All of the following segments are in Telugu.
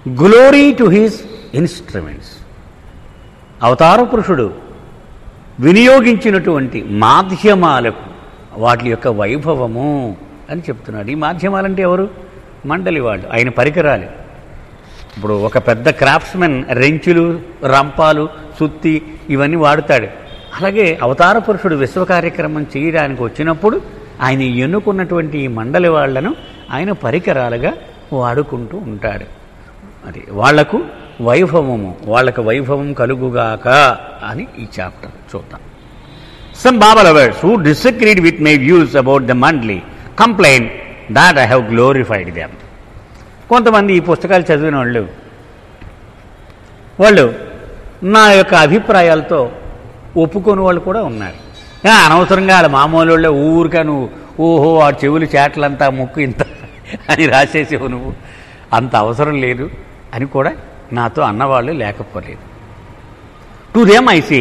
Glory to his instruments. అవతార పురుషుడు వినియోగించినటువంటి మాధ్యమాలకు వాటి యొక్క వైభవము అని చెప్తున్నాడు. ఈ మాధ్యమాలంటే ఎవరు? మండలి వాళ్ళు, ఆయన పరికరాలు. ఇప్పుడు ఒక పెద్ద క్రాఫ్ట్స్మెన్ రెంచులు, రంపాలు, సుత్తి ఇవన్నీ వాడుతాడు. అలాగే అవతార పురుషుడు విశ్వ కార్యక్రమం చేయడానికి వచ్చినప్పుడు ఆయన ఎన్నుకున్నటువంటి ఈ మండలి వాళ్లను ఆయన పరికరాలుగా వాడుకుంటూ ఉంటాడు. అది వాళ్లకు వైభవము, వాళ్ళకు వైభవం కలుగుగాక అని ఈ చాప్టర్ చూద్దాం. Some Baba lovers who disagreed with my views about the Mandali complain that I have glorified them. కొంతమంది ఈ పుస్తకాలు చదివిన వాళ్ళు నా యొక్క అభిప్రాయాలతో ఒప్పుకొని వాళ్ళు కూడా ఉన్నారు. అనవసరంగా వాళ్ళ మామూలు వాళ్ళే ఊరికా నువ్వు ఓహో ఆ చెవులు చేటలంతా ముక్కు ఇంత అని రాసేసేవు, నువ్వు అంత అవసరం లేదు అని కూడా నాతో అన్నవాళ్ళు లేకపోలేదు. To them I say,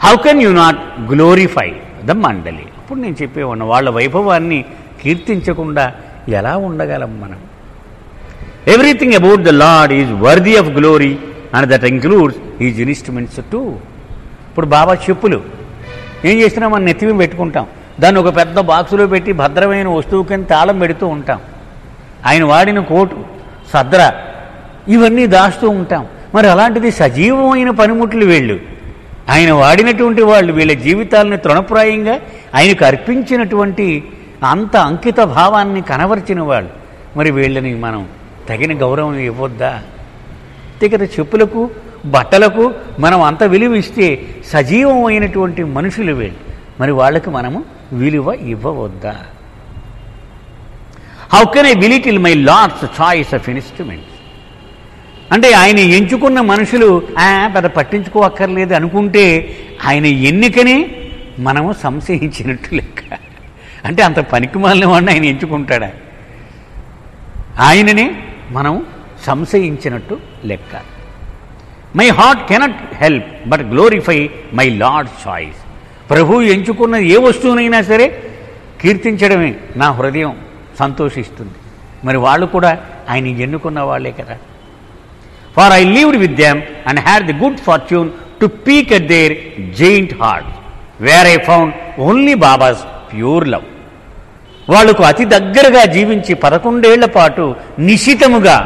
how can you not glorify the మండలి? అప్పుడు నేను చెప్పేవాడిని, వాళ్ళ వైభవాన్ని కీర్తించకుండా ఎలా ఉండగలం మనం? Everything about the lord is worthy of glory and that includes is instruments two. ఇప్పుడు బాబా చెప్పులు ఏం చేసినా మనం నెత్తిమి పెట్టుకుంటాం, దాన్ని ఒక పెద్ద బాక్సులో పెట్టి భద్రమైన వస్తువు కింద తాళం పెడుతూ ఉంటాం. ఆయన వాడిన కోటు, సద్ర ఇవన్నీ దాస్తూ ఉంటాం. మరి అలాంటిది సజీవమైన పనిముట్లు వీళ్ళు, ఆయన వాడినటువంటి వాళ్ళు, వీళ్ళ జీవితాలను తృణప్రాయంగా ఆయనకు అర్పించినటువంటి అంత అంకిత భావాన్ని కనబరిచిన వాళ్ళు. మరి వీళ్ళని మనం తగిన గౌరవం ఇవ్వొద్దా? వ్యక్తిగత చెప్పులకు, బట్టలకు మనం అంత విలువ ఇస్తే సజీవమైనటువంటి మనుషులు వీళ్ళు, మరి వాళ్ళకి మనము విలువ ఇవ్వవద్దా? How can I belittle my Lord's choice of instruments? అంటే ఆయన ఎంచుకున్న మనుషులు పెద్ద పట్టించుకోక్కర్లేదు అనుకుంటే ఆయన ఎన్నికనే మనము సంశయించినట్టు లెక్క. అంటే అంత పనికిమాలిన వాడిని ఆయన ఎంచుకుంటాడా? ఆయననే మనం సంశయించినట్టు లెక్క. My heart cannot help but glorify my lord choice. ప్రభువు ఎంచుకున్న ఏ వస్తువునైనా సరే కీర్తించడమే నా హృదయం సంతోషిస్తుంది. మరి వాళ్ళు కూడా ఆయన ఎన్నుకున్న వాళ్ళే కదా. For I lived with them and had the good fortune to peek at their giant heart where I found only Baba's pure love. వాళ్లకు అతి దగ్గరగా జీవించి 11 ఏళ్ల పాటు నిశితముగా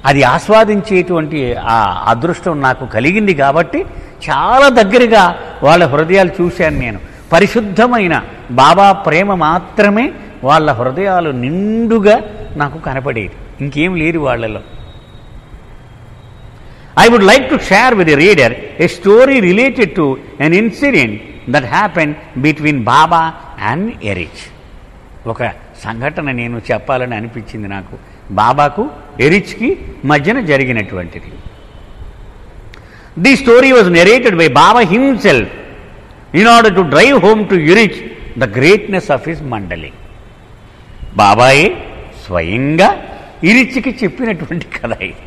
అది ఆస్వాదించేటువంటి ఆ అదృష్టం నాకు కలిగింది కాబట్టి చాలా దగ్గరగా వాళ్ళ హృదయాలు చూశాను నేను. పరిశుద్ధమైన బాబా ప్రేమ మాత్రమే వాళ్ళ హృదయాలు నిండుగా నాకు కనపడేది, ఇంకేం లేదు వాళ్ళలో. I would like to share with the reader a story related to an incident that happened between Baba and Erich. ఒక సంఘటన నేను చెప్పాలని అనిపించింది నాకు, బాబాకు ఎరిచ్కి మధ్యన జరిగినటువంటిది. This story was narrated by Baba himself in order to drive home to Erich the greatness of his mandali. బాబాయే స్వయంగా ఇరిచ్కి చెప్పినటువంటి కథ ఇది.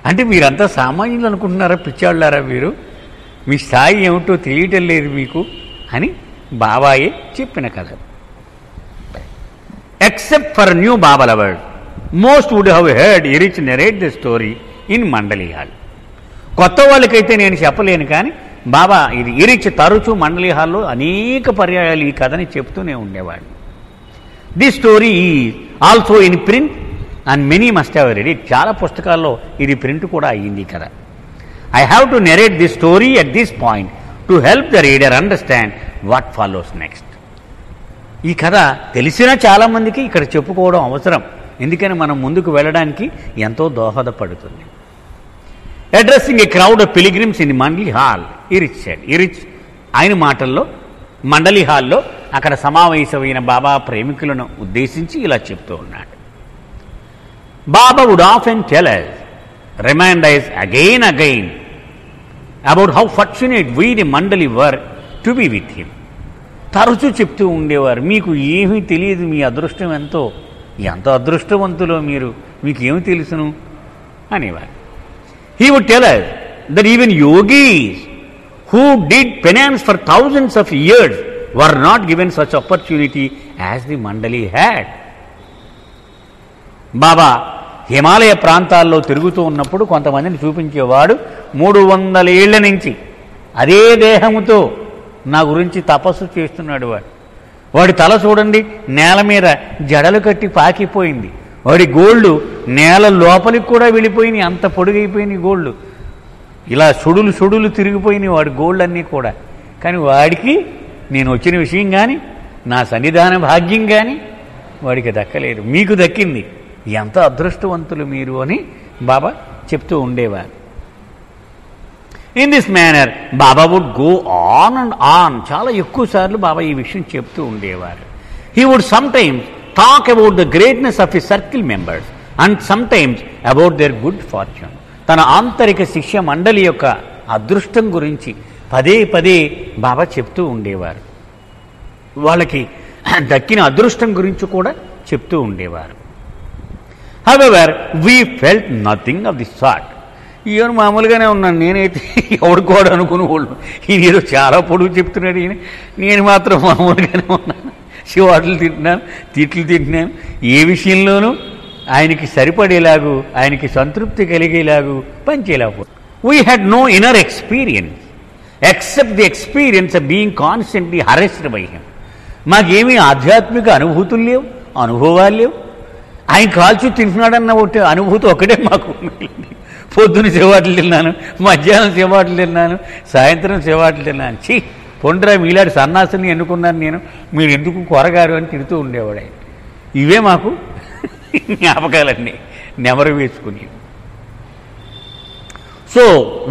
అంటే మీరంతా సామాన్యులు అనుకుంటున్నారా? పిచ్చాళ్ళారా మీరు? మీ స్థాయి ఏమిటో తెలియటం లేదు మీకు అని బాబాయే చెప్పిన కథ. Except for new Baba lovers, most would have heard Erach narrate the story in Mandali hall. కొత్త వాళ్ళకైతే నేను చెప్పలేను, కానీ బాబా ఇది ఎరిచ్ తరచూ మండలి హాల్లో అనేక పర్యాయాలు ఈ కథని చెప్తూనే ఉండేవాడు. This story is also in print and many must have read it. చాలా పుస్తకాల్లో ఇది ప్రింట్ కూడా అయ్యింది కదా. I have to narrate this story at this point to help the reader understand what follows next. ఈ కథ తెలిసిన చాలామందికి ఇక్కడ చెప్పుకోవడం అవసరం, ఎందుకని మనం ముందుకు వెళ్ళడానికి ఎంతో దోహదపడుతుంది. Addressing A crowd of pilgrims in Mandali hall, ఇరిచ్ said. ఇరిచ్ ఆయన మాటల్లో మండలి హాల్లో అక్కడ సమావేశమైన బాబా ప్రేమికులను ఉద్దేశించి ఇలా చెప్తూ ఉన్నాడు. Baba would often tell us, remind us again about how fortunate we the Mandali were to be with him. తరచూ చెప్తూ ఉండేవారు, మీకు ఏమీ తెలియదు, మీ అదృష్టం ఎంత అదృష్టవంతులో మీరు, మీకు ఏమి తెలుసును అనేవారు. He would tell us that even yogis who did penance for thousands of years were not given such opportunity as the Mandali had. బాబా హిమాలయ ప్రాంతాల్లో తిరుగుతూ ఉన్నప్పుడు కొంతమందిని చూపించేవాడు. 300 ఏళ్ల నుంచి అదే దేహముతో నా గురించి తపస్సు చేస్తున్నాడు వాడు. వాడి తల చూడండి, నేల మీద జడలు కట్టి పాకిపోయింది. వాడి గోళ్ళు నేల లోపలికి కూడా వెళ్ళిపోయినాయి, అంత పొడుగైపోయినాయి గోళ్ళు. ఇలా సుడులు తిరిగిపోయినాయి వాడి గోళ్ళన్నీ కూడా. కానీ వాడికి నేను వచ్చిన విషయం కానీ నా సన్నిధాన భాగ్యం కానీ వాడికి దక్కలేదు. మీకు దక్కింది, ఎంత అదృష్టవంతులు మీరు అని బాబా చెప్తూ ఉండేవారు. In this manner Baba would go on and on. చాలా ఎక్కువ సార్లు బాబా ఈ విషయం చెప్తూ ఉండేవారు. He would sometimes talk about the greatness of his circle members and sometimes about their good fortune. తన ఆంతరిక శిష్య మండలి యొక్క అదృష్టం గురించి పదే బాబా చెప్తూ ఉండేవారు. వాళ్ళకి దక్కిన అదృష్టం గురించి కూడా చెప్తూ ఉండేవారు. However we felt nothing of the sort. ఈయన మామూలుగానే ఉన్నాను, నేనైతే ఎవడుకోడు అనుకుని వాళ్ళు ఈయన ఏదో చాలా పొడుగు చెప్తున్నాడు ఈయన, నేను మాత్రం మామూలుగానే ఉన్నాను. శివాట్లు తింటున్నాను, తిట్లు తింటున్నాను. ఏ విషయంలోనూ ఆయనకి సరిపడేలాగు, ఆయనకి సంతృప్తి కలిగేలాగు పనిచేయలేకపో. We had no inner experience except the experience of being constantly harassed by him. మాకేమీ ఆధ్యాత్మిక అనుభూతులు లేవు, అనుభవాలు లేవు. ఆయన కాల్చు తింటున్నాడన్న ఒకటి అనుభూతి ఒకటే మాకు మిగిలింది. పొద్దున్న సేవాట్లు తిన్నాను, మధ్యాహ్నం సేవాట్లు తిన్నాను, సాయంత్రం సేవాట్లు తిన్నాను. ఛీ పొండ్రా మీలాంటి సన్నాసుని ఎన్నుకున్నాను నేను, మీరు ఎందుకు కొరగారు అని తిడుతూ ఉండేవాడు ఆయన. ఇవే మాకు జ్ఞాపకాలన్నీ నెమరు వేసుకుని. So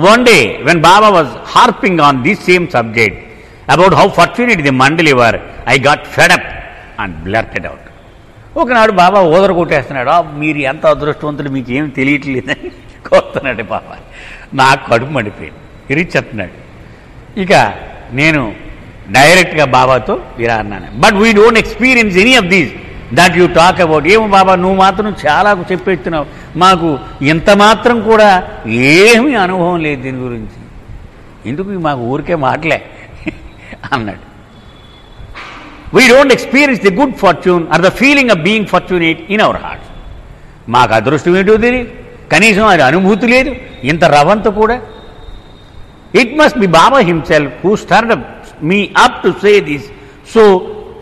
one day when Baba was harping on this same subject about how fortunate the mandali were, I got fed up and blurted out. ఒకనాడు బాబా ఓదర కొట్టేస్తున్నాడు, మీరు ఎంత అదృష్టవంతులు మీకు ఏం తెలియట్లేదని కొడుతున్నాడు బాబా. నాకు కడుపు మండిపోయింది, ఇరిచెత్తున్నాడు. ఇక నేను డైరెక్ట్గా బాబాతో ఇలా అన్నాను, but we don't experience any of these that you talk about. ఏమో బాబా నువ్వు మాత్రం చాలా చెప్పేస్తున్నావు, మాకు ఇంత మాత్రం కూడా ఏమీ అనుభవం లేదు దీని గురించి, ఎందుకు మాకు ఊరికే మాటలే అన్నాడు. We don't experience the good fortune or the feeling of being fortunate in our hearts. మాకు అదృష్టం ఏంటో తెలియదు, కనీసం అది అనుభూతి లేదు, ఇంత రవంత కూడా. It must be Baba himself who starved me up to say this so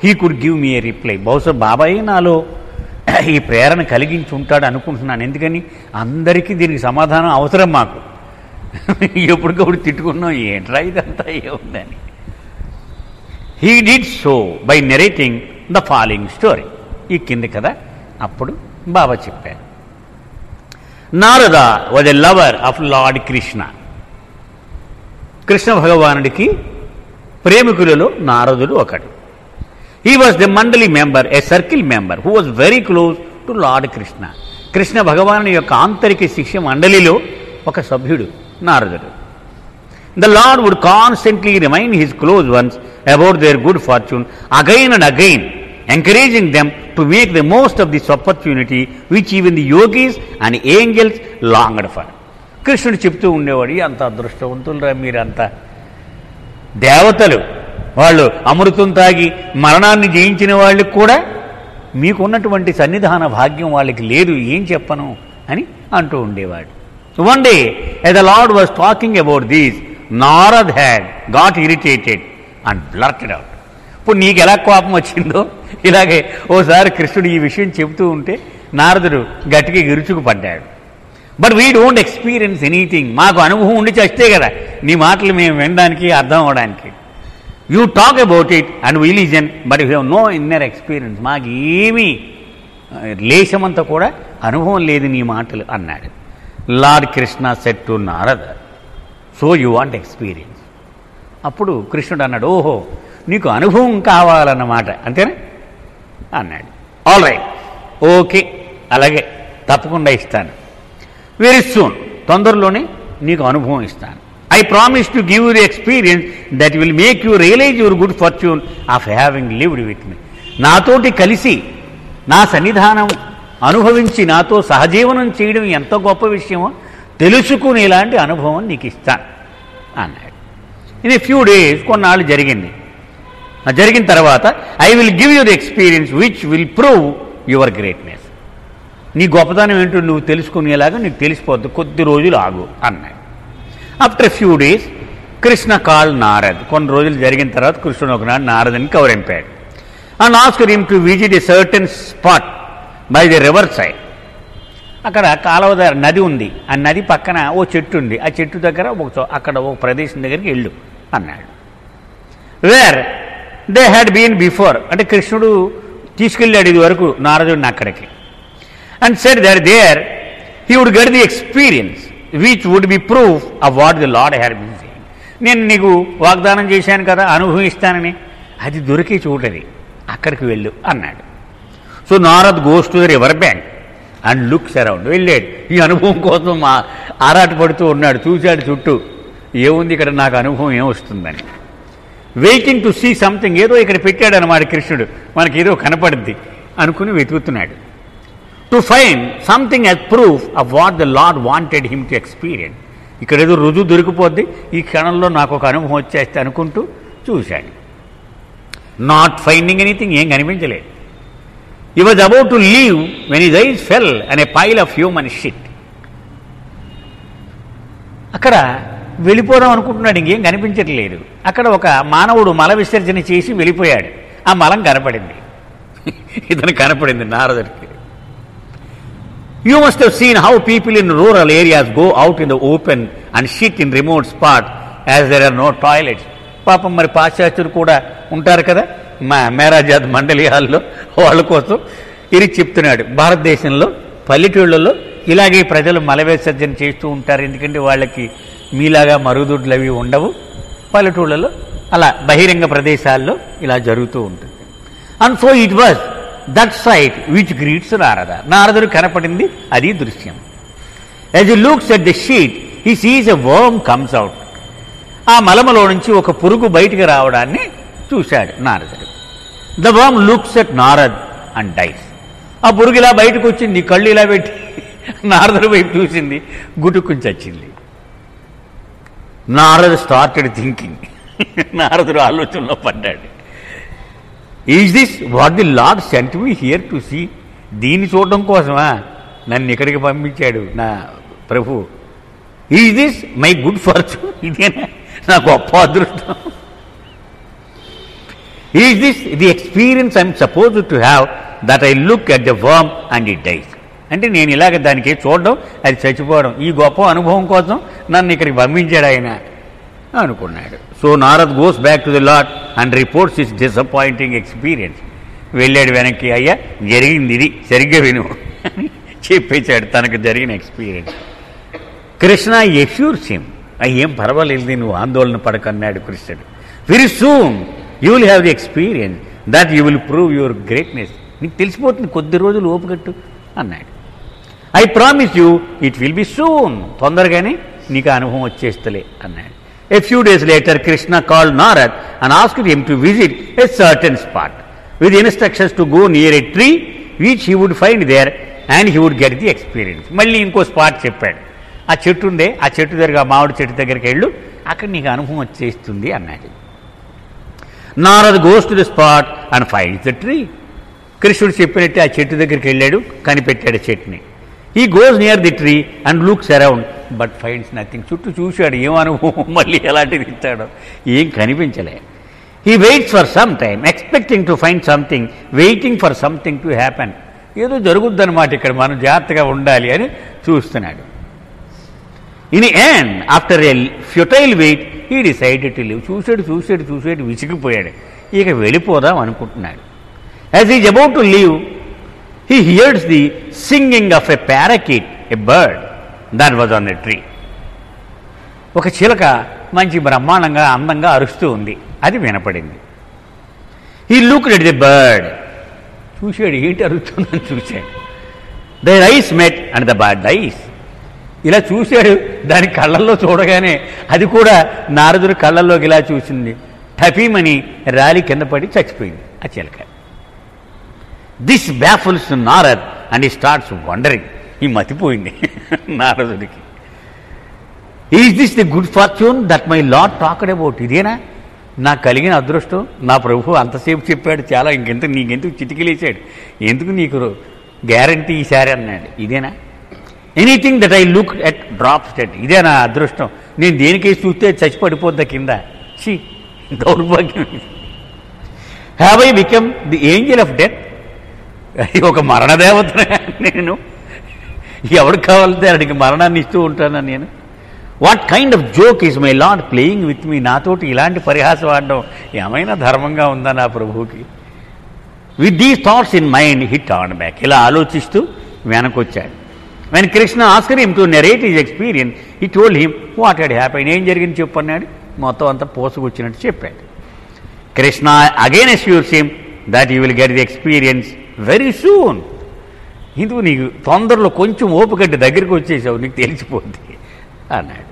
he could give me A reply. బహుశా బాబాయే నాలో ఈ ప్రేరణ కలిగించి ఉంటాడు అనుకుంటున్నాను. ఎందుకని అందరికీ దీనికి సమాధానం అవసరం మాకు. ఎప్పటికప్పుడు తిట్టుకున్నాం, ఏంట్రా ఇదంతా ఏముందని. He did so by narrating the following story. ఈ కింది కదా అప్పుడు బాబా చెప్పారు. Narada was a lover of lord Krishna. Krishna భగవానుడికి ప్రేమికులలో నారదుడు ఒకడు. హీ వాజ్ ద మండలి member, a circle member who was very close to lord Krishna. Krishna భగవాను యొక్క ఆంతరిక శిష్య మండలిలో ఒక సభ్యుడు నారదుడు. The Lord would constantly remind his close ones about their good fortune again and again, encouraging them to make the most of this opportunity which even the yogis and angels longed for. కృష్ణుడు చెప్తూ ఉండేవాడు, అంత అదృష్టవంతులురా మీరంతా, దేవతలు వాళ్ళు అమృతం తాగి మరణాన్ని జయించిన వాళ్ళకి కూడా మీకున్నటువంటి సన్నిధాన భాగ్యం వాళ్ళకి లేదు, ఏం చెప్పను అని అంటూ ఉండేవాడు. One day as the Lord was talking about this, Narad had got irritated and blurted out. ఇప్పుడు నీకు ఎలా కోపం వచ్చిందో ఇలాగే ఓసారి కృష్ణుడు ఈ విషయం చెబుతూ ఉంటే నారదుడు గట్టిగా గిరుచుకుపడ్డాడు. But we don't experience anything. మాకు అనుభవం ఉండి చేస్తే కదా నీ మాటలు మేము వినడానికి అర్థం అవడానికి. You talk about it and we listen but you have no inner experience. మాకు ఏమీ లేశమంతా కూడా అనుభవం లేదు నీ మాటలు అన్నాడు. Lord Krishna said to Narada, so you want experience. అప్పుడు కృష్ణుడు అన్నాడు, ఓహో నీకు అనుభవం కావాలన్నమాట అంతేనా అన్నాడు. ఆల్ రైట్, ఓకే, అలాగే తప్పకుండా ఇస్తాను. వెరీ సూన్, తొందరలోనే నీకు అనుభవం ఇస్తాను. I promise to give you the experience that will make you realise your good fortune of having lived with me. నాతోటి కలిసి నా సన్నిధానం అనుభవించి నాతో సహజీవనం చేయడం ఎంత గొప్ప విషయమో తెలుసుకునేలాంటి అనుభవం నీకు ఇస్తాను అన్నాడు. ఇన్ ఏ ఫ్యూ డేస్ కొన్నాళ్ళు జరిగింది. జరిగిన తర్వాత I will give you the experience which will prove your greatness. నీ గొప్పతనం ఏంటో నువ్వు తెలుసుకునేలాగా నీకు తెలిసిపోద్ది, కొద్ది రోజులు ఆగు అన్నాడు. After few days Krishna call Narad. కొన్ని రోజులు జరిగిన తర్వాత కృష్ణుడు ఒకనాడు నారదని కౌరింపాడు. And asked him to visit a certain spot by the riverside. అక్కడ కాలువ నది ఉంది, ఆ నది పక్కన ఓ చెట్టు ఉంది, ఆ చెట్టు దగ్గర అక్కడ ఒక ప్రదేశం దగ్గరికి వెళ్ళు అన్నాడు. Where they had been before, అంటే కృష్ణుడు తీసుకెళ్ళాడు ఇది వరకు నారదుడిని అక్కడికి. And said that there he would get the experience which would be proof of what the lord had been saying. నేను నీకు వాగ్దానం చేశాను కదా అనుభవిస్తానని, అది దొరికే చోటది, అక్కడికి వెళ్ళు అన్నాడు. So Narad goes to the river bank and looks around. వెళ్ళాడు ఈ అనుభవం కోసం ఆరాటపడుతూ ఉన్నాడు, చూశాడు చుట్టూ ఏముంది ఇక్కడ నాకు అనుభవం ఏమొస్తుందని. వెయిటింగ్ టు సీ సంథింగ్, ఏదో ఇక్కడ పెట్టాడు అన్నమాట కృష్ణుడు, మనకి ఏదో కనపడుద్ది అనుకుని వెతుకుతున్నాడు. To find something as proof of what the Lord wanted him to experience. ఇక్కడ ఏదో రుజువు దొరికిపోద్ది, ఈ క్షణంలో నాకు ఒక అనుభవం వచ్చేస్తే అనుకుంటూ చూశాడు. నాట్ ఫైండింగ్ ఎనీథింగ్, ఏం కనిపించలేదు. He was about to leave when his eyes fell on a pile of human shit. అక్కడ వెళ్ళిపోదాం అనుకుంటున్నాడు, ఇంకేం కనిపించట్లేదు. అక్కడ ఒక మానవుడు మల విసర్జన చేసి వెళ్ళిపోయాడు, ఆ మలం కనపడింది. ఇతను కనపడింది నారదుడికి. You must have seen how people in rural areas go out in the open and shit in remote spots as there are no toilets. పాపం మరి పాశ్చాత్యులు కూడా ఉంటారు కదా మేరాజాద్ మండలి హాల్లో, వాళ్ళ కోసం ఇది చెప్తున్నాడు. భారతదేశంలో పల్లెటూళ్ళలో ఇలాగే ప్రజలు మల విసర్జన చేస్తూ ఉంటారు, ఎందుకంటే వాళ్ళకి మీలాగా మరుగుదొడ్లు అవి ఉండవు. పల్లెటూళ్ళలో అలా బహిరంగ ప్రదేశాల్లో ఇలా జరుగుతూ ఉంటుంది. And so it was that sight which greets Narada. నారదుడు కనపడింది అది దృశ్యం. As he looks at the sheet he sees a worm comes out. ఆ మలమలో నుంచి ఒక పురుగు బయటికి రావడాన్ని చూశాడు నారదుడు. The worm looks at Narad and dies. ఆ పురుగు ఇలా బయటకు వచ్చింది, కళ్ళు ఇలా పెట్టి నారదుడి వైపు చూసింది, గుటుక్కుని చచ్చింది. Narad started thinking. నారదుడు ఆలోచనలో పడ్డాడు. Is this what the lord sent me here to see? దీన్ని చూడడం కోసమా నన్ను ఇక్కడికి పంపించాడు నా ప్రభు? Is this my good fortune? ఇదేనా నా గొప్ప అదృష్టం? Is this the experience I'm suppose to have that I look at the worm and it dies? అంటే నేను ఇలాగ దానికి చూడడం, అది చచ్చిపోవడం, ఈ గొప్ప అనుభవం కోసం నన్ను ఇక్కడికి పంపించాడు ఆయన అనుకున్నాడు. So Narad goes back to the lord and reports his disappointing experience. వెళ్ళాడు వెనక్కి, అయ్యా జరిగింది ఇది, సరిగ్గా విను చెప్పేశాడు తనకు జరిగిన ఎక్స్పీరియన్స్. కృష్ణ ఎష్యూర్స్ హిమ్, ఏం పర్వాలేదు నువ్వు ఆందోళన పడకన్నాడు కృష్ణుడు. Very soon you will have the experience that you will prove your greatness. నీకు తెలిసిపోతుంది, కొద్ది రోజులు ఓపుకట్టు అన్నాడు. I promise you it will be soon, తొందరగానే నీకు అనుభవం వచ్చేస్తలే అన్నాడు. A few days later, Krishna called Narad and asked him to visit a certain spot with instructions to go near a tree which he would find there and he would get the experience. మళ్ళీ ఇంకో స్పాట్ చెప్పాడు. ఆ చెట్టు ఉందే, ఆ చెట్టు దగ్గర, మామిడి చెట్టు దగ్గరికి వెళ్ళు, అక్కడ నీకు అనుభవం వచ్చేస్తుంది అన్నాడు. Narad goes to the spot and finds the tree. కృష్ణుడు చెప్పినట్టే ఆ చెట్టు దగ్గరికి వెళ్ళాడు, కనిపెట్టాడు చెట్టుని. He goes near the tree and looks around but finds nothing. చుట్టూ చూశాడు, ఏం అనుభవం మళ్ళీ ఎలాంటిది ఇస్తాడో, ఏం కనిపించలే. He waits for some time expecting to find something, waiting for something to happen. ఏదో జరుగుద్దన్నమాట, ఇక్కడ మనం జాగ్రత్తగా ఉండాలి అని చూస్తున్నాడు. In end after a futile wait he decided to live. చూసాడు విసిగిపోయాడు, ఇక వెళ్ళిపోదాం అనుకుంటున్నాడు. As is about to leave he hears the singing of a parakeet, a bird that was on a tree. ఒక చిలక మంచి బ్రహ్మాండంగా అందంగా అరుస్తూ ఉంది, అది వినపడింది. he looked at the bird. చూశాడు, ఏంటి అరుస్తుందని చూశాడు. their eyes met and the bird dies. ఇలా చూశాడు, దాని కళ్ళల్లో చూడగానే అది కూడా నారదుడి కళ్ళల్లోకి ఇలా చూసింది. టపీమని రాలి కింద పడి చచ్చిపోయింది ఆ చిలక. This baffles Narad and he starts wondering. ఈ మతిపోయింది నారదుడికి. Is this the good fortune that my lord talked about? ఇదేనా నాకు కలిగిన అదృష్టం? నా ప్రభు అంతసేపు చెప్పాడు చాలా, నీకెందుకు చిటికిలేశాడు, ఎందుకు నీకు గ్యారంటీ ఈసారి అన్నాడు. ఇదేనా? Anything that I look at drops dead. ఇదే నా అదృష్టం. నేను దేనికేసి చూస్తే చచ్చి పడిపోద్దా కింద. ఛీ, దౌర్భాగ్యం. Have I become the Angel of death? ఒక మరణదేవత నేను. ఎవడు కావాలంటే వాడికి మరణాన్ని ఇస్తూ ఉంటాను నేను. What kind of joke is my lord playing with me? నాతోటి ఇలాంటి పరిహాసం ఆడడం ఏమైనా ధర్మంగా ఉందా నా ప్రభువుకి? With these thoughts in mind he turn back. ఇలా ఆలోచిస్తూ వెనకొచ్చాడు. When Krishna asked him to narrate his experience he told him what had happened. ఏం జరిగింది చెప్పన్నాడు. మొత్తం అంతా పోసుకొచ్చినట్టు చెప్పాడు. Krishna again assures him that you will get the experience very soon. ఇందుకు నీకు తొందరలో కొంచెం ఓపికట్టి దగ్గరికి వచ్చేసావు, నీకు తెలిసిపోద్ది అన్నాడు.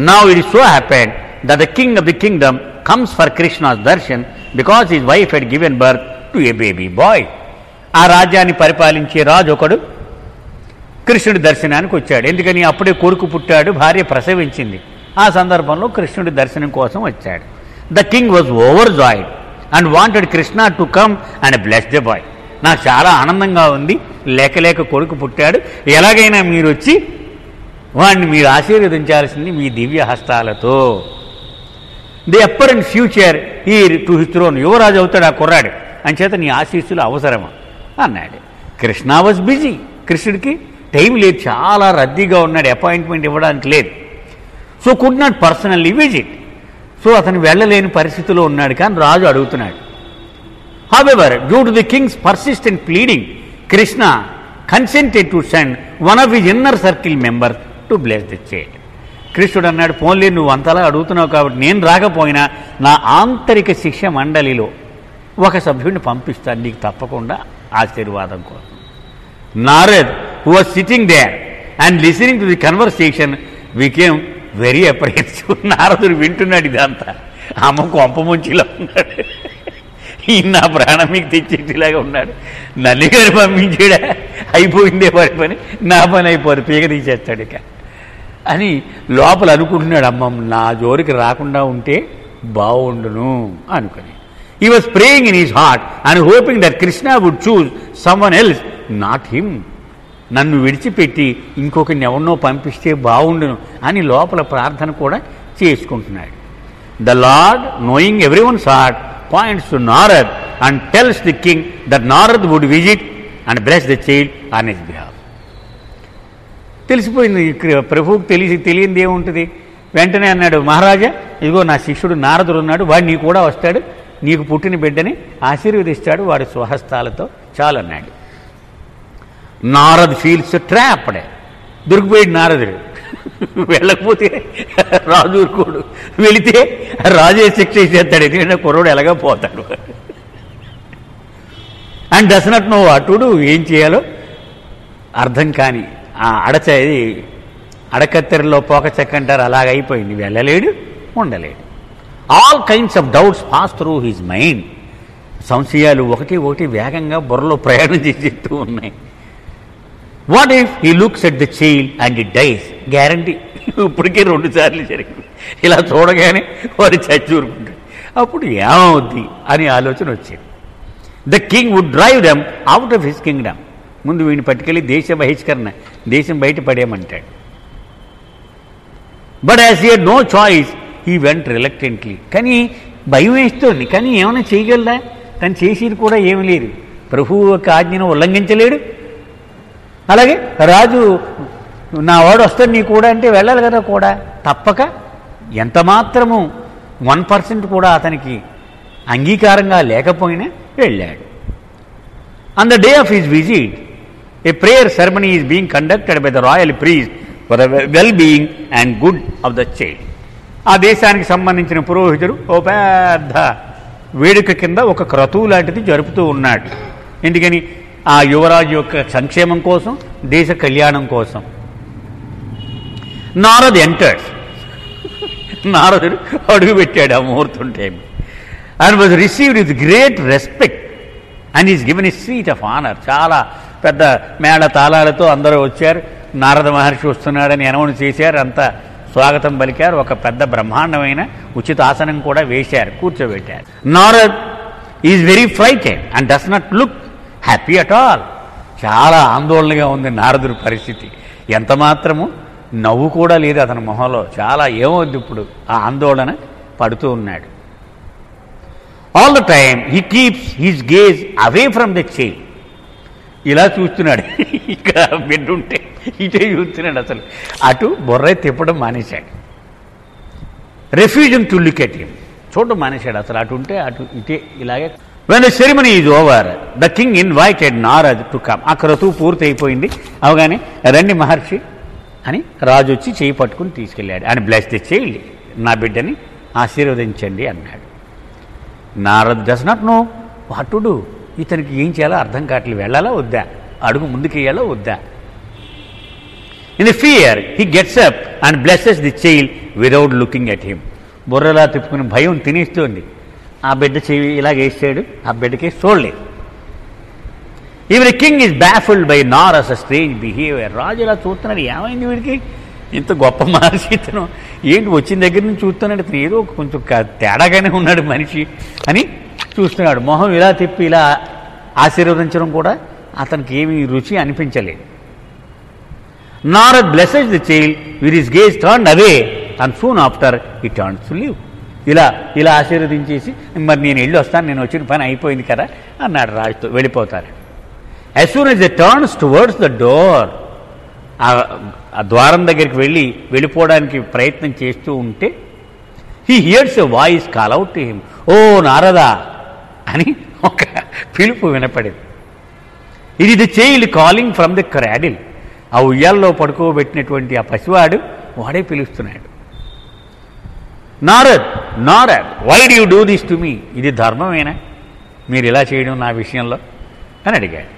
Now it is so happened that the king of the Kingdom comes for Krishna's Darshan because his wife had given birth to A baby bye. ఆ రాజ్యాన్ని పరిపాలించే రాజు ఒకడు కృష్ణుడి దర్శనానికి వచ్చాడు. ఎందుకని అప్పుడే కొడుకు పుట్టాడు, భార్య ప్రసవించింది. ఆ సందర్భంలో కృష్ణుడి దర్శనం కోసం వచ్చాడు. The king was overjoyed and wanted Krishna to come and bless the boy. నాకు చాలా ఆనందంగా ఉంది, లేక లేక కొడుకు పుట్టాడు, ఎలాగైనా మీరు వచ్చి వాడిని మీరు ఆశీర్వదించాల్సింది మీ దివ్య హస్తాలతో. ది అప్పరెంట్ ఫ్యూచర్ ఈ టు హిస్ థ్రోన్. యువరాజు అవుతాడు ఆ కుర్రాడు, అంచేత నీ ఆశీస్సులు అవసరమా అన్నాడు. Krishna was busy. కృష్ణుడికి టైం లేదు, చాలా రద్దీగా ఉన్నాడు, అపాయింట్మెంట్ ఇవ్వడానికి లేదు. So could not personally visit. సో అతను వెళ్ళలేని పరిస్థితిలో ఉన్నాడు. కానీ రాజు అడుగుతున్నాడు. However due to the king's persistent pleading Krishna consented to send one of his inner circle members to bless the child. కృష్ణుడు అన్నాడు, పోన్లే నువ్వు అంతలా అడుగుతున్నావు కాబట్టి నేను రాకపోయినా నా ఆంతరిక శిక్ష మండలిలో ఒక సభ్యుడిని పంపిస్తాను నీకు తప్పకుండా ఆశీర్వాదం కోసం. Narad who was sitting there and listening to the conversation became very apprehensive. నారదుడు వింటున్నాడు ఇదంతా. అమ్మ కొంప ముంచిలా ఉన్నాడు, ఈ నా ప్రాణం మీకు తెచ్చేటిలాగా ఉన్నాడు. నన్ను గారు పంపించాడా, అయిపోయిందే వాడి పని, నా పని అయిపోదు, పీక తీసేస్తాడు ఇక అని లోపల అనుకుంటున్నాడు. అమ్మ నా జోరికి రాకుండా ఉంటే బాగుండును అనుకుని. He was praying in his heart and hoping that Krishna would choose someone else not him. నన్ను విడిచిపెట్టి ఇంకొకరిని ఎవరినో పంపిస్తే బాగుండును అని లోపల ప్రార్థన కూడా చేసుకుంటున్నాడు. The lord knowing everyone's heart points to Narad and tells the king that Narad would visit and bless the child on his behalf. తెలిసిపోయింది ప్రభువుకి, తెలియంది ఏముంటుంది. వెంటనే అన్నాడు, మహారాజా ఇదిగో నా శిష్యుడు నారదుడు ఉన్నాడు, వాడు నీ కూడా వస్తాడు, నీకు పుట్టిన బిడ్డని ఆశీర్వదిస్తాడు వాడి స్వహస్తాలతో చాలన్నాడు. Narad feels trapped. దొరికిపోయాడు నారదుడు. వెళ్ళకపోతే రాజు ఊరుకోడు, వెళితే రాజే శిక్ష చేస్తాడు, ఎందుకంటే కుర్రోడు ఎలాగా పోతాడు. And does not know what to do. ఏం చేయాలో అర్థం కాని ఆ అడకత్తెరలో పోక చెక్క అంటారు, అలాగైపోయింది. వెళ్ళలేడు, ఉండలేడు. All kinds of doubts pass through his mind. సంశయాలు ఒకటి ఒకటి వేగంగా బుర్రలో ప్రయాణం చేసేస్తూ ఉన్నాయి. What if he looks at the child and it dies? Guarantee ఇప్పటికే 2 సార్లు జరిగింది. ఇలా చూడగానే వాడు చచ్చూరుకుంటాడు. అప్పుడు ఏమవుద్ది అని ఆలోచన వచ్చింది. The king would drive them out of his kingdom. ముందు వీడిని పట్టుకెళ్ళి దేశ బహిష్కరణ, దేశం బయట పడేయమంటాడు. But as he had no choice he went reluctantly. కానీ భయం వేస్తోంది, కానీ ఏమైనా చేయగలదా? తను చేసేది కూడా ఏమి లేదు. ప్రభువు యొక్క ఆజ్ఞను ఉల్లంఘించలేడు. అలాగే రాజు నా వాడు వస్తాడు నీ కూడా అంటే వెళ్ళాలి కదా, కూడా తప్పక ఎంత మాత్రము 1% కూడా అతనికి అంగీకారంగా లేకపోయినా వెళ్ళాడు. On the day of his visit a prayer ceremony is being conducted by the royal priest for the well being and good of the child. ఆ దేశానికి సంబంధించిన పురోహితుడు ఓ పెద్ద వేడుక కింద ఒక క్రతువు లాంటిది జరుపుతూ ఉన్నాడు. ఎందుకని? ఆ యువరాజు యొక్క సంక్షేమం కోసం, దేశ కళ్యాణం కోసం. నారద్ ఎంటర్స్. నారదుడు అడుగుపెట్టాడు ఆ ముహూర్తం time. And was received with great respect and is given a seat of honour. చాలా పెద్ద మేళ తాళాలతో అందరూ వచ్చారు. నారద మహర్షి వస్తున్నాడని అనౌన్స్ చేశారు. అంతా స్వాగతం పలికారు. ఒక పెద్ద బ్రహ్మాండమైన ఉచిత ఆసనం కూడా వేశారు, కూర్చోబెట్టారు. Narad is very frighted and does not look happy at all. చాలా ఆందోళనగా ఉంది నారదుడి పరిస్థితి. ఎంత మాత్రము నవ్వు కూడా లేదు అతని మొహంలో. చాలా ఏమవుద్ది ఇప్పుడు ఆ ఆందోళన పడుతూ ఉన్నాడు. All the time he keeps his gauge away from the child. ఇలా చూస్తున్నాడు. ఇక బిడ్డ ఉంటే ఇటే చూస్తున్నాడు. అసలు అటు బొర్ర తిప్పడం మానేశాడు. Refusing to look at him, చూడడం మానేశాడు. అసలు అటు ఉంటే అటు ఇటే ఇలాగే. When the ceremony is over the king invited Narad to come. ఆ క్రతువు పూర్తి అయిపోయింది. అవగానే రండి మహర్షి అని రాజు వచ్చి చేయి పట్టుకుని తీసుకెళ్ళాడు. అని బ్లెస్ ది చైల్డ్, నా బిడ్డని ఆశీర్వదించండి అన్నాడు. Narad does not know what to do. ఇతనికి ఏం చేయాలో అర్థం కావట్లేదు. వెళ్ళాలా వద్దా, అడుగు ముందుకు వేయాలో వద్దా. In the fear he gets up and blesses the child without looking at him. బుర్రలా తిప్పుకుని భయం తినేస్తోంది. ఆ బిడ్డ చెవి ఇలాగ వేసాడు, ఆ బిడ్డకి చూడలేదు. Even the king is baffled by Narad's strange behaviour. రాజు ఇలా చూస్తున్నాడు, ఏమైంది వీడికి, ఇంత గొప్ప మహర్షి ఇతను ఏంటి వచ్చిన దగ్గర నుంచి చూస్తున్నాడు, ఇతను ఏదో కొంచెం తేడాగానే ఉన్నాడు మనిషి అని చూస్తున్నాడు. మొహం ఇలా తిప్పి ఇలా ఆశీర్వదించడం కూడా అతనికి ఏమీ రుచి అనిపించలేదు. Narad blesses the child with his gauge turned away and soon after he turns to leave. ఇలా ఇలా ఆశీర్వదించేసి మరి నేను వెళ్ళి వస్తాను, నేను వచ్చిన పని అయిపోయింది కదా అన్నాడు రాజుతో. వెళ్ళిపోతారు. As soon as the turns towards the door, ఆ ద్వారం దగ్గరికి వెళ్ళిపోవడానికి ప్రయత్నం చేస్తూ ఉంటే he hears a voice call out to him, ఓ నారదా అని ఒక పిలుపు వినపడింది. ఇది the child calling from the cradle. ఆ ఉయ్యాల్లో పడుకోబెట్టినటువంటి ఆ పసివాడు వాడే పిలుస్తున్నాడు. Narad Narad why do you do this to me. ఇది ధర్మమేనా మీరు ఇలా చేయడం నా విషయంలో అని అడిగాడు.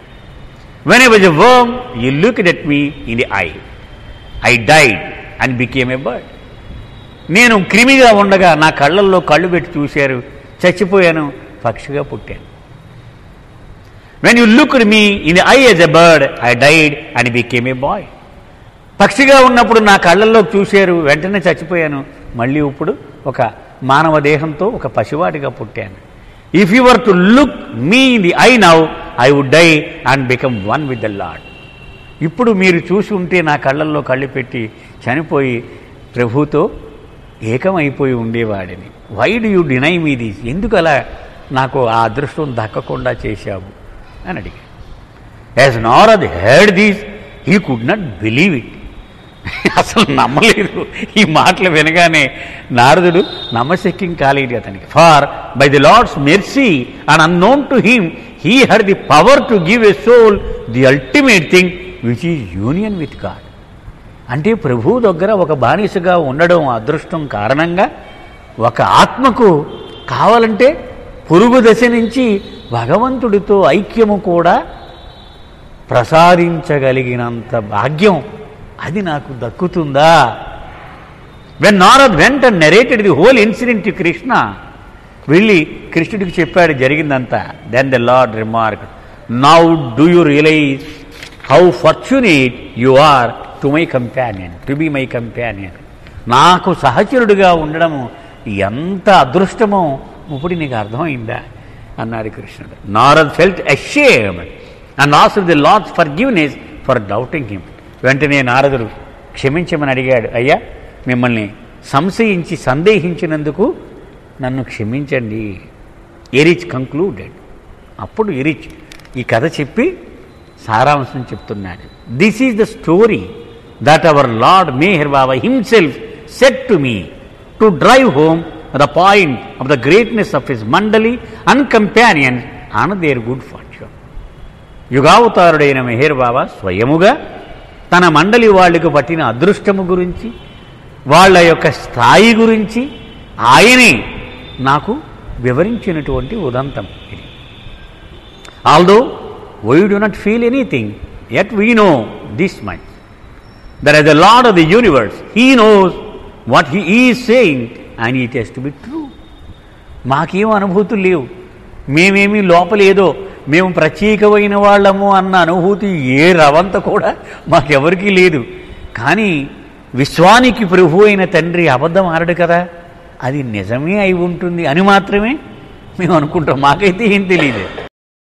When I was a worm you looked at me in the I, I died and became a bird. నేను క్రిమిగా ఉండగా నా కళ్ళల్లో కళ్ళు పెట్టి చూశారు, చచ్చిపోయాను, పక్షిగా పుట్టాను. When you looked me in the eye as a bird I died and became a boy. పక్షిగా ఉన్నప్పుడు నా కళ్ళల్లో చూశారు, వెంటనే చచ్చిపోయాను, మళ్ళీ ఇప్పుడు ఒక మానవ దేహంతో ఒక పసివాడిగా పుట్టాను. If you were to look me in the eye now I would die and become one with the lord. ఇప్పుడు మీరు చూసి ఉంటే నా కళ్ళల్లో కళ్ళు పెట్టి చనిపోయి ప్రభుతో ఏకమైపోయి ఉండేవాడిని. Why do you deny me this. ఎందుకు అలా నాకు ఆ అదృష్టం దక్కకుండా చేశావు అని అడిగాడు. As Narad heard this he could not believe it. అసలు నమ్మలేదు ఈ మాటలు వినగానే. నారదుడు నమ్మశక్యం కాలేదు అతనికి. For by the lord's mercy and unknown to him he had the power to give a soul the ultimate thing which is union with God. అంటే ప్రభువు దగ్గర ఒక బానిసగా ఉండడం అదృష్టం కారణంగా ఒక ఆత్మకు కావాలంటే పురుగు దశ నుంచి భగవంతుడితో ఐక్యము కూడా ప్రసాదించగలిగినంత భాగ్యం అది నాకు దక్కుతుందా. When Narad went and narrated the whole incident to Krishna, వెళ్ళి కృష్ణుడికి చెప్పాడు జరిగిందంతా. Then the lord remarked, now do you realise how fortunate you are to my companion, to be my companion. నాకు సహచరుడిగా ఉండడము ఎంత అదృష్టమో ఇప్పుడు నీకు అర్థమైందా అన్నాడు కృష్ణుడు. Narad felt ashamed and asked the lord's forgiveness for doubting him. వెంటనే నారదుడు క్షమించమని అడిగాడు. అయ్యా మిమ్మల్ని సంశయించి సందేహించినందుకు నన్ను క్షమించండి. Erich concluded. అప్పుడు ఎరిచ్ ఈ కథ చెప్పి సారాంశం చెప్తున్నాడు. This is the story that our lord Meher Baba himself said to me to drive home the point of the greatness of his mandali and companions on their good fortune. యుగావతారుడైన మెహర్ బాబా స్వయముగా తన మండలి వాళ్లకు పట్టిన అదృష్టము గురించి, వాళ్ళ యొక్క స్థాయి గురించి ఆయనే నాకు వివరించినటువంటి ఉదంతం ఇది. Although we do not feel anything, yet we know this much that as the lord of the universe he knows what he is saying and it has to be true. మాకేం అనుభూతులు లేవు, మేమేమీ లోపలేదో మేము ప్రత్యేకమైన వాళ్ళము అన్న అనుభూతి ఏ రవంత కూడా మాకెవరికీ లేదు. కానీ విశ్వానికి ప్రభు అయిన తండ్రి అబద్ధం ఆడడు కదా, అది నిజమే అయి ఉంటుంది అని మాత్రమే మేము అనుకుంటాం. మాకైతే ఏం తెలియదు.